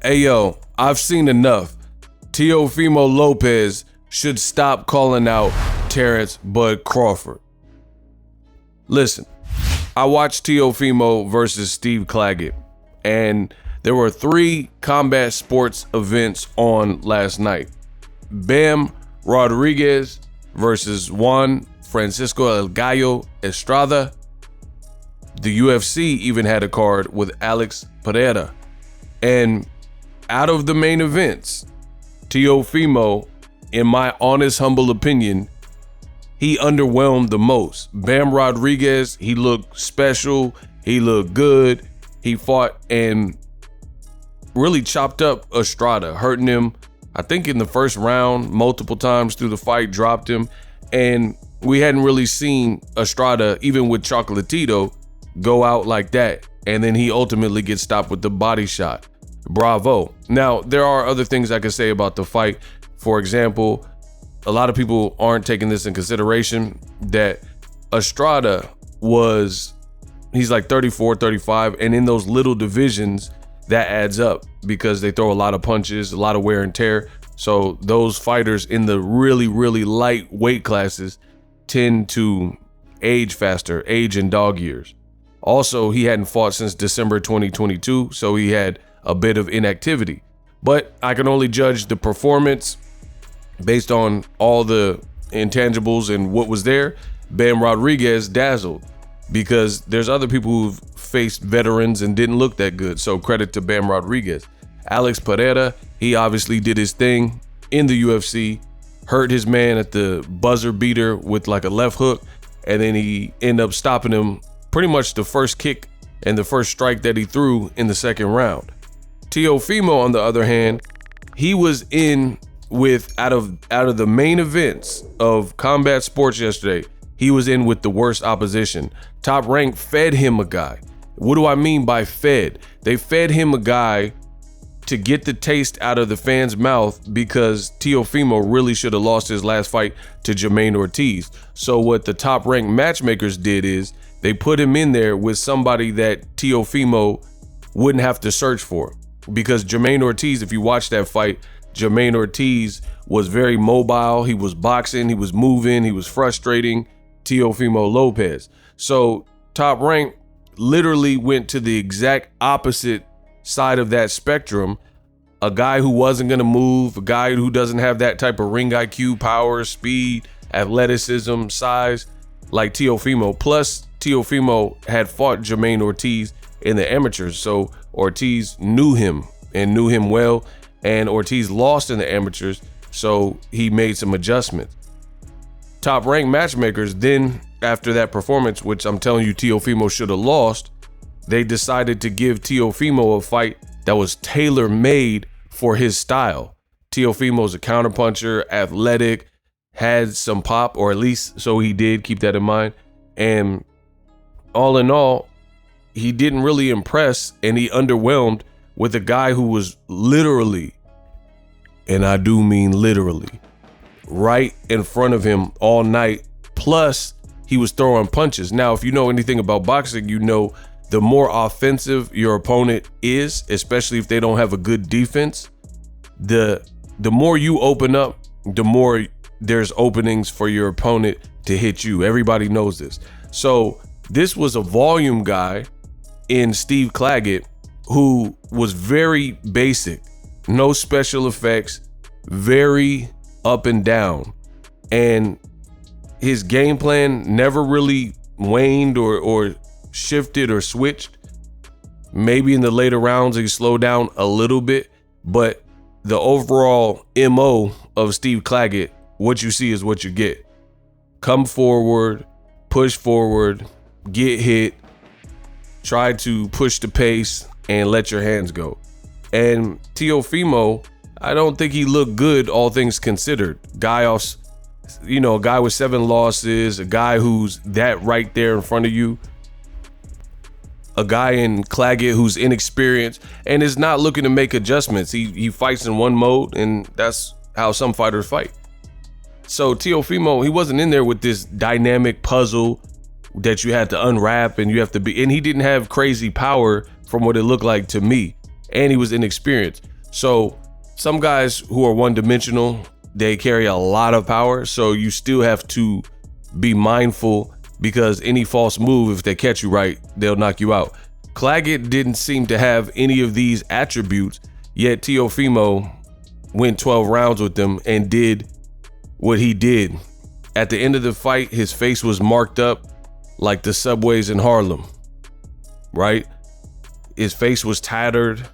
Hey, yo, I've seen enough. Teofimo Lopez should stop calling out Terence Bud Crawford. Listen, I watched Teofimo versus Steve Claggett, and there were 3 combat sports events on last night. Bam Rodriguez versus Juan Francisco El Gallo Estrada. The UFC even had a card with Alex Pereira. And out of the main events, Teofimo, in my honest, humble opinion, he underwhelmed the most. Bam Rodriguez, he looked special. He looked good. He fought and really chopped up Estrada, hurting him, I think, in the first round multiple times through the fight, dropped him. And we hadn't really seen Estrada, even with Chocolatito, go out like that. And then he ultimately gets stopped with the body shot. Bravo. Now, there are other things I could say about the fight. For example, a lot of people aren't taking this in consideration, that Estrada he's like 34, 35. And in those little divisions, that adds up because they throw a lot of punches, a lot of wear and tear. So those fighters in the really, really light weight classes tend to age faster, age in dog years. Also, he hadn't fought since December 2022, so he had a bit of inactivity. But I can only judge the performance based on all the intangibles and what was there. Bam Rodriguez dazzled, because there's other people who've faced veterans and didn't look that good. So credit to Bam Rodriguez. Alex Pereira, he obviously did his thing in the UFC, hurt his man at the buzzer beater with like a left hook, and then he ended up stopping him pretty much the first kick and the first strike that he threw in the second round. Teofimo, on the other hand, he was in with, out of the main events of combat sports yesterday, he was in with the worst opposition. Top Rank fed him a guy. What do I mean by fed? They fed him a guy to get the taste out of the fan's mouth, because Teofimo really should have lost his last fight to Jermaine Ortiz. So what the Top Rank matchmakers did is they put him in there with somebody that Teofimo wouldn't have to search for. Because Jermaine Ortiz, if you watch that fight, Jermaine Ortiz was very mobile. He was boxing, he was moving, he was frustrating Teofimo Lopez. So Top Rank literally went to the exact opposite side of that spectrum. A guy who wasn't going to move, a guy who doesn't have that type of ring IQ, power, speed, athleticism, size like Teofimo. Plus, Teofimo had fought Jermaine Ortiz in the amateurs, so Ortiz knew him and knew him well, and Ortiz lost in the amateurs, so he made some adjustments. Top Rank matchmakers then, after that performance, which I'm telling you Teofimo should have lost, they decided to give Teofimo a fight that was tailor-made for his style. Teofimo's a counterpuncher, athletic, had some pop, or at least so he did, keep that in mind. And all in all, he didn't really impress, and he underwhelmed with a guy who was literally, and I do mean literally, right in front of him all night. Plus, he was throwing punches. Now, if you know anything about boxing, you know the more offensive your opponent is, especially if they don't have a good defense, the more you open up, the more there's openings for your opponent to hit you. Everybody knows this. So this was a volume guy in Steve Claggett who was very basic, no special effects, very up and down. And his game plan never really waned or shifted or switched. Maybe in the later rounds he slowed down a little bit, but the overall MO of Steve Claggett, what you see is what you get. Come forward, push forward, get hit, try to push the pace, and let your hands go. And Teofimo, I don't think he looked good, all things considered. A guy with 7 losses, a guy who's that right there in front of you, a guy in Claggett who's inexperienced and is not looking to make adjustments. He fights in one mode, and that's how some fighters fight. So Teofimo, he wasn't in there with this dynamic puzzle that you had to unwrap and you have to be, and he didn't have crazy power from what it looked like to me, and he was inexperienced. So some guys who are one-dimensional, they carry a lot of power. So you still have to be mindful, because any false move, if they catch you right, they'll knock you out. Clagett didn't seem to have any of these attributes, yet Teofimo went 12 rounds with him and did what he did. At the end of the fight, his face was marked up like the subways in Harlem, right? His face was tattered.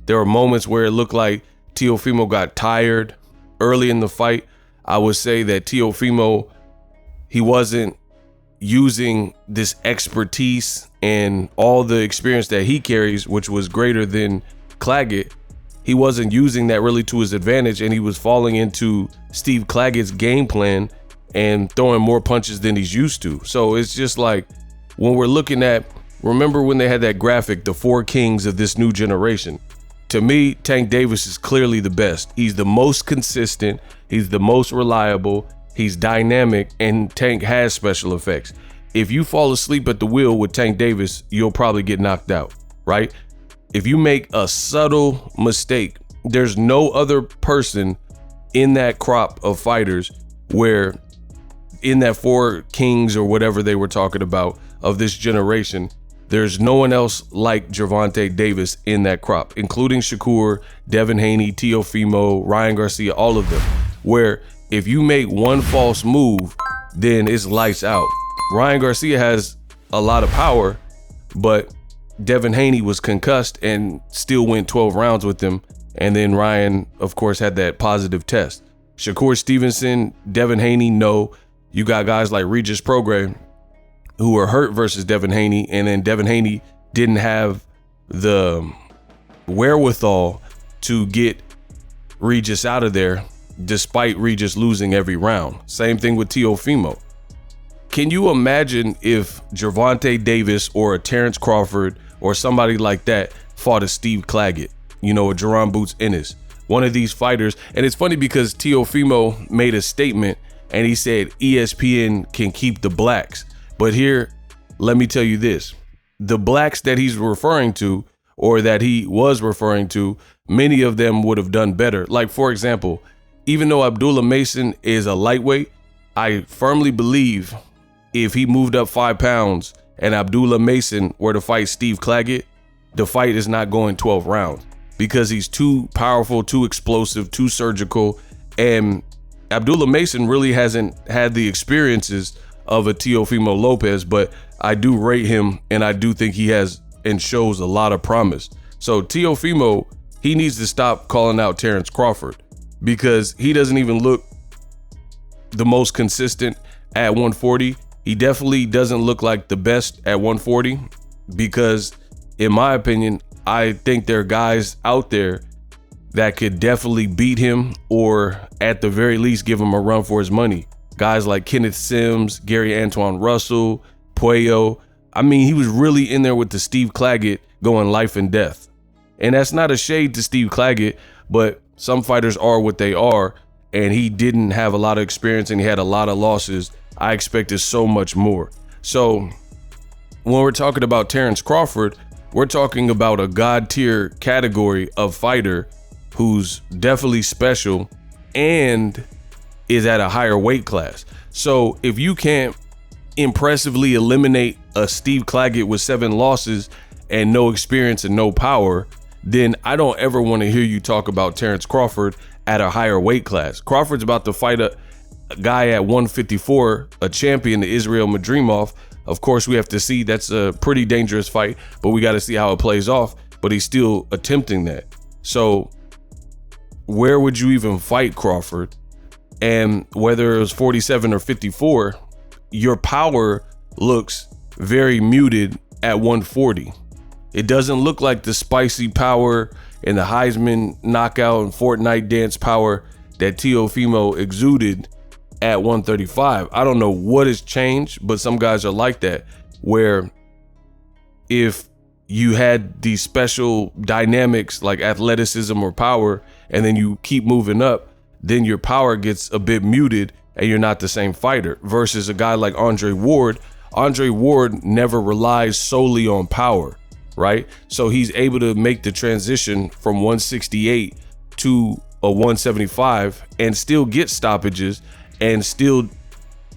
There were moments where it looked like Teofimo got tired. Early in the fight, I would say that Teofimo, he wasn't using this expertise and all the experience that he carries, which was greater than Claggett. He wasn't using that really to his advantage, and he was falling into Steve Claggett's game plan and throwing more punches than he's used to. So it's just like, when we're looking at, remember when they had that graphic, the 4 kings of this new generation? To me, Tank Davis is clearly the best. He's the most consistent. He's the most reliable. He's dynamic, and Tank has special effects. If you fall asleep at the wheel with Tank Davis, you'll probably get knocked out, right? If you make a subtle mistake, there's no other person in that crop of fighters where, in that 4 kings or whatever they were talking about of this generation, there's no one else like Gervonta Davis in that crop, including Shakur, Devin Haney, Teofimo, Ryan Garcia, all of them, where if you make one false move, then it's lights out. Ryan Garcia has a lot of power, but Devin Haney was concussed and still went 12 rounds with him. And then Ryan, of course, had that positive test. Shakur Stevenson, Devin Haney, no. You got guys like Regis Prograis who were hurt versus Devin Haney, and then Devin Haney didn't have the wherewithal to get Regis out of there, despite Regis losing every round. Same thing with Teofimo. Can you imagine if Gervonta Davis or a Terence Crawford or somebody like that fought a Steve Claggett, you know, a Jerron Boots Ennis, one of these fighters? And it's funny because Teofimo made a statement and he said ESPN can keep the blacks. But here, let me tell you this, the blacks that he's referring to, or that he was referring to, many of them would have done better. Like, for example, even though Abdullah Mason is a lightweight, I firmly believe if he moved up 5 pounds and Abdullah Mason were to fight Steve Claggett, the fight is not going 12 rounds, because he's too powerful, too explosive, too surgical. And Abdullah Mason really hasn't had the experiences of a Teofimo Lopez, but I do rate him, and I do think he has and shows a lot of promise. So Teofimo, he needs to stop calling out Terence Crawford, because he doesn't even look the most consistent at 140. He definitely doesn't look like the best at 140, because in my opinion, I think there are guys out there that could definitely beat him, or at the very least give him a run for his money. Guys like Kenneth Sims, Gary Antoine Russell, Puello. I mean, he was really in there with the Steve Claggett going life and death. And that's not a shade to Steve Claggett, but some fighters are what they are, and he didn't have a lot of experience and he had a lot of losses. I expected so much more. So when we're talking about Terence Crawford, we're talking about a God tier category of fighter who's definitely special and is at a higher weight class. So if you can't impressively eliminate a Steve Claggett with 7 losses and no experience and no power, then I don't ever want to hear you talk about Terence Crawford at a higher weight class. Crawford's about to fight a guy at 154, a champion, Israel Madrimov. Of course, we have to see. That's a pretty dangerous fight, but we got to see how it plays off. But he's still attempting that. So where would you even fight Crawford? And whether it was 47 or 54, your power looks very muted at 140. It doesn't look like the spicy power and the Heisman knockout and Fortnite dance power that Teofimo exuded at 135. I don't know what has changed, but some guys are like that, where if you had these special dynamics like athleticism or power, and then you keep moving up, then your power gets a bit muted and you're not the same fighter. Versus a guy like Andre Ward. Andre Ward never relies solely on power. right? So he's able to make the transition from 168 to a 175 and still get stoppages and still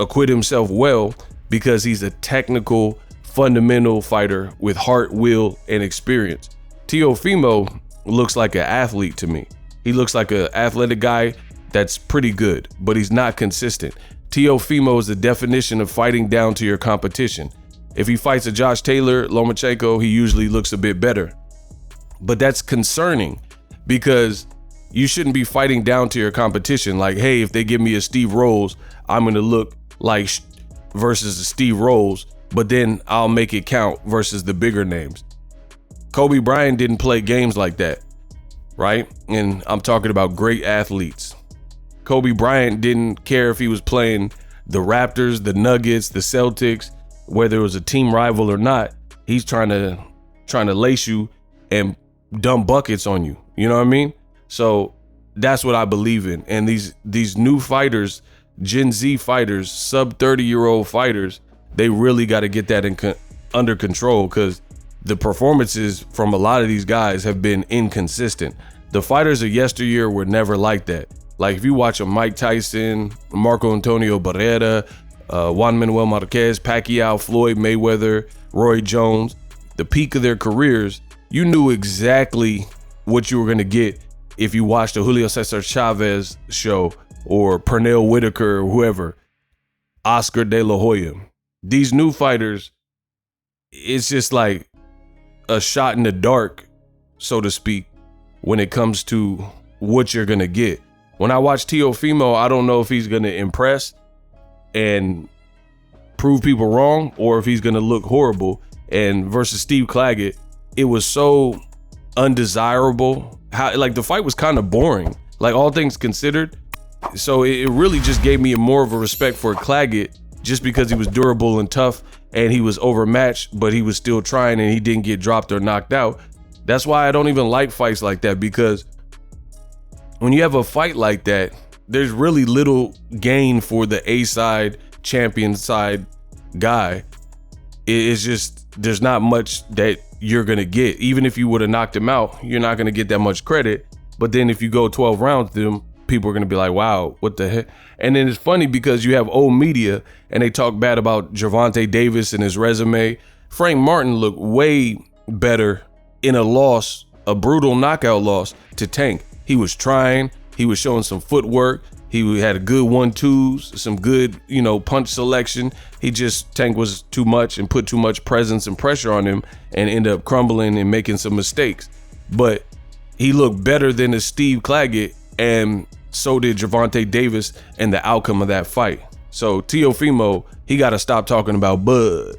acquit himself well because he's a technical, fundamental fighter with heart, will, and experience. Teofimo looks like an athlete to me. He looks like an athletic guy that's pretty good, but he's not consistent. Teofimo is the definition of fighting down to your competition. If he fights a Josh Taylor, Lomachenko, he usually looks a bit better. But that's concerning because you shouldn't be fighting down to your competition. Like, hey, if they give me a Steve Rolls, I'm going to look like versus a Steve Rolls, but then I'll make it count versus the bigger names. Kobe Bryant didn't play games like that, right? And I'm talking about great athletes. Kobe Bryant didn't care if he was playing the Raptors, the Nuggets, the Celtics, whether it was a team rival or not. He's trying to lace you and dump buckets on you. You know what I mean? So that's what I believe in. And these new fighters, Gen Z fighters, sub 30-year-old fighters, they really got to get that under control because the performances from a lot of these guys have been inconsistent. The fighters of yesteryear were never like that. Like if you watch a Mike Tyson, Marco Antonio Barrera, Juan Manuel Marquez, Pacquiao, Floyd Mayweather, Roy Jones, the peak of their careers, you knew exactly what you were going to get if you watched a Julio Cesar Chavez show or Pernell Whitaker or whoever, Oscar De La Hoya. These new fighters, it's just like a shot in the dark, so to speak, when it comes to what you're going to get. When I watch Teofimo, I don't know if he's going to impress and prove people wrong or if he's going to look horrible. And versus Steve Claggett, it was so undesirable. Like the fight was kind of boring, like all things considered. So it really just gave me more of a respect for Clagett just because he was durable and tough and he was overmatched, but he was still trying and he didn't get dropped or knocked out. That's why I don't even like fights like that, because when you have a fight like that, there's really little gain for the A side, champion side guy. It's just, there's not much that you're going to get. Even if you would have knocked him out, you're not going to get that much credit. But then if you go 12 rounds with him, people are going to be like, wow, what the heck? And then it's funny because you have old media and they talk bad about Gervonta Davis and his resume. Frank Martin looked way better in a loss, a brutal knockout loss to Tank. He was trying, he was showing some footwork. He had a good 1-2s, some good, punch selection. Tank was too much and put too much presence and pressure on him and ended up crumbling and making some mistakes. But he looked better than the Steve Claggett, and so did Gervonta Davis and the outcome of that fight. So Teofimo, he got to stop talking about Bud.